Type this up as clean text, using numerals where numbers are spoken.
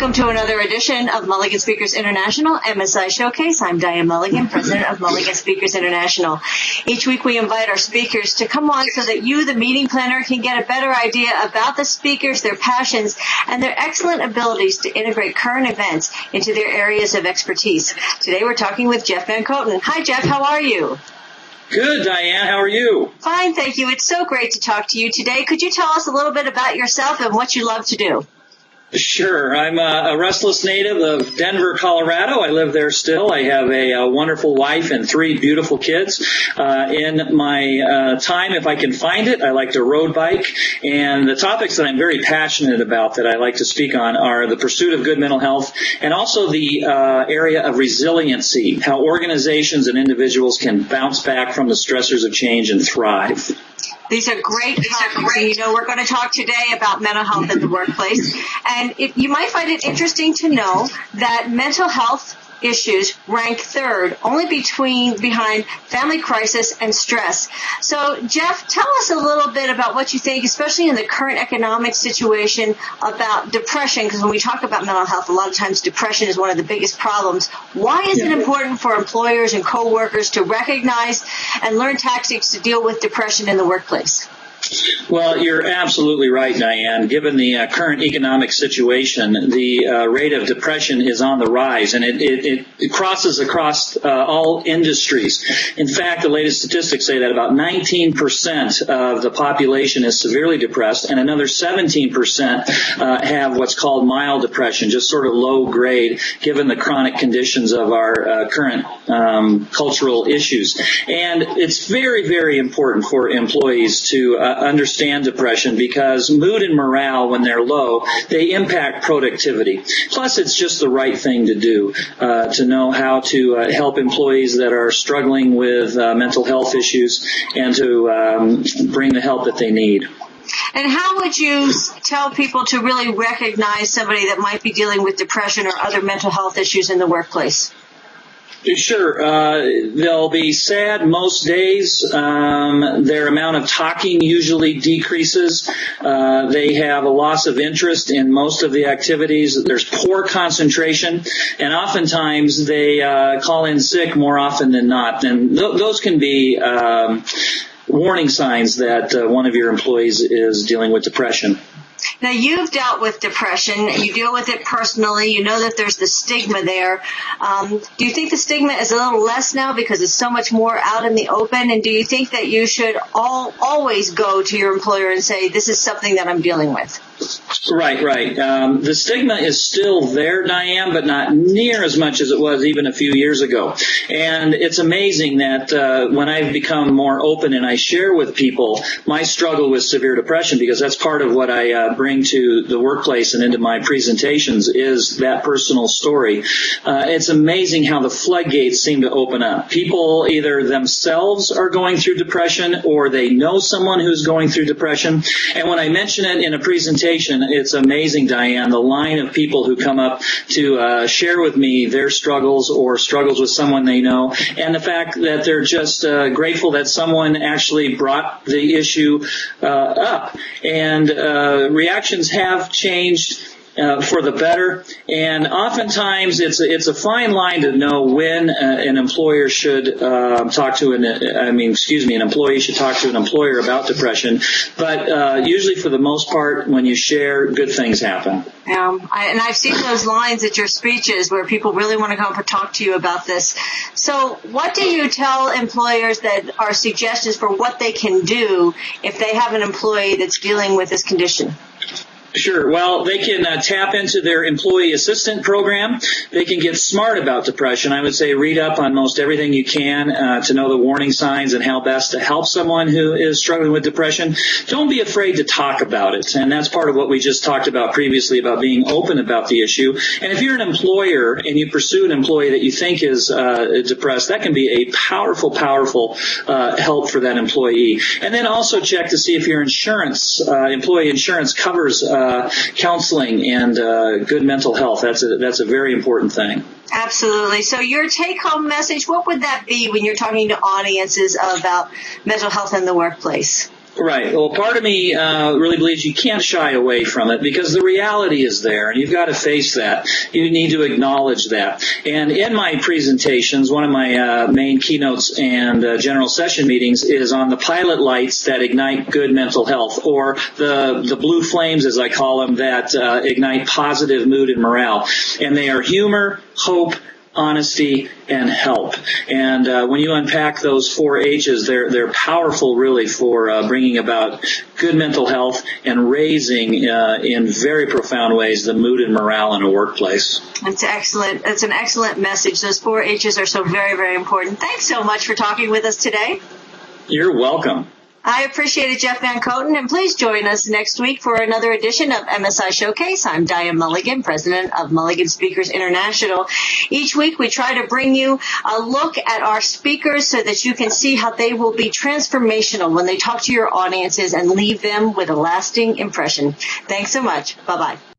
Welcome to another edition of Mulligan Speakers International MSI Showcase. I'm Diane Mulligan, president of Mulligan Speakers International. Each week we invite our speakers to come on so that you, the meeting planner, can get a better idea about the speakers, their passions, and their excellent abilities to integrate current events into their areas of expertise. Today we're talking with Jeff Vankooten. Hi, Jeff. How are you? Good, Diane. How are you? Fine, thank you. It's so great to talk to you today. Could you tell us a little bit about yourself and what you love to do? Sure. I'm a restless native of Denver, Colorado. I live there still. I have a wonderful wife and 3 beautiful kids. In my time, if I can find it, I like to road bike. And the topics that I'm very passionate about that I like to speak on are the pursuit of good mental health and also the area of resiliency, how organizations and individuals can bounce back from the stressors of change and thrive. These are great topics. You know, we're going to talk today about mental health in the workplace. And you might find it interesting to know that mental health issues rank third, only behind family crisis and stress. So, Jeff, tell us a little bit about what you think, especially in the current economic situation, about depression, because when we talk about mental health, a lot of times depression is one of the biggest problems. Why is it important for employers and coworkers to recognize and learn tactics to deal with depression in the workplace? Well, you're absolutely right, Diane. Given the current economic situation, the rate of depression is on the rise, and it crosses across all industries. In fact, the latest statistics say that about 19% of the population is severely depressed, and another 17% have what's called mild depression, just sort of low grade, given the chronic conditions of our current cultural issues. And it's very, very important for employees to understand depression, because mood and morale, when they're low, they impact productivity. Plus, it's just the right thing to do, to know how to help employees that are struggling with mental health issues and to bring the help that they need. And how would you tell people to really recognize somebody that might be dealing with depression or other mental health issues in the workplace? Sure. They'll be sad most days. Their amount of talking usually decreases. They have a loss of interest in most of the activities. There's poor concentration, and oftentimes they call in sick more often than not. And those can be warning signs that one of your employees is dealing with depression. Now, you've dealt with depression. You deal with it personally. You know that there's the stigma there. Do you think the stigma is a little less now because it's so much more out in the open? And do you think that you should always go to your employer and say, this is something that I'm dealing with? Right. The stigma is still there, Diane, but not near as much as it was even a few years ago. And it's amazing that when I've become more open and I share with people my struggle with severe depression, because that's part of what I bring to the workplace and into my presentations is that personal story. It's amazing how the floodgates seem to open up. People either themselves are going through depression or they know someone who's going through depression. And when I mention it in a presentation, it's amazing, Diane, the line of people who come up to share with me their struggles or struggles with someone they know, and the fact that they're just grateful that someone actually brought the issue up. And reactions have changed for the better, and oftentimes it's a fine line to know when an employer should an employee should talk to an employer about depression. But usually, for the most part, when you share, good things happen. And I've seen those lines at your speeches where people really want to come and talk to you about this. So, what do you tell employers that are suggestions for what they can do if they have an employee that's dealing with this condition? Sure. Well, they can tap into their employee assistant program. They can get smart about depression. I would say read up on most everything you can to know the warning signs and how best to help someone who is struggling with depression. Don't be afraid to talk about it. And that's part of what we just talked about previously, about being open about the issue. And if you're an employer and you pursue an employee that you think is depressed, that can be a powerful help for that employee. And then also check to see if your employee insurance covers counseling and good mental health. That's a very important thing. Absolutely. So your take-home message, what would that be when you're talking to audiences about mental health in the workplace? Right. Well, part of me really believes you can't shy away from it because the reality is there, and you've got to face that. You need to acknowledge that. And in my presentations, one of my main keynotes and general session meetings is on the pilot lights that ignite good mental health, or the blue flames, as I call them, that ignite positive mood and morale. And they are humor, hope, honesty, and help. And when you unpack those 4 H's, they're powerful, really, for bringing about good mental health and raising, in very profound ways, the mood and morale in a workplace. That's excellent. That's an excellent message. Those 4 H's are so very, very important. Thanks so much for talking with us today. You're welcome. I appreciate it, Jeff Vankooten, and please join us next week for another edition of MSI Showcase. I'm Diane Mulligan, president of Mulligan Speakers International. Each week we try to bring you a look at our speakers so that you can see how they will be transformational when they talk to your audiences and leave them with a lasting impression. Thanks so much. Bye-bye.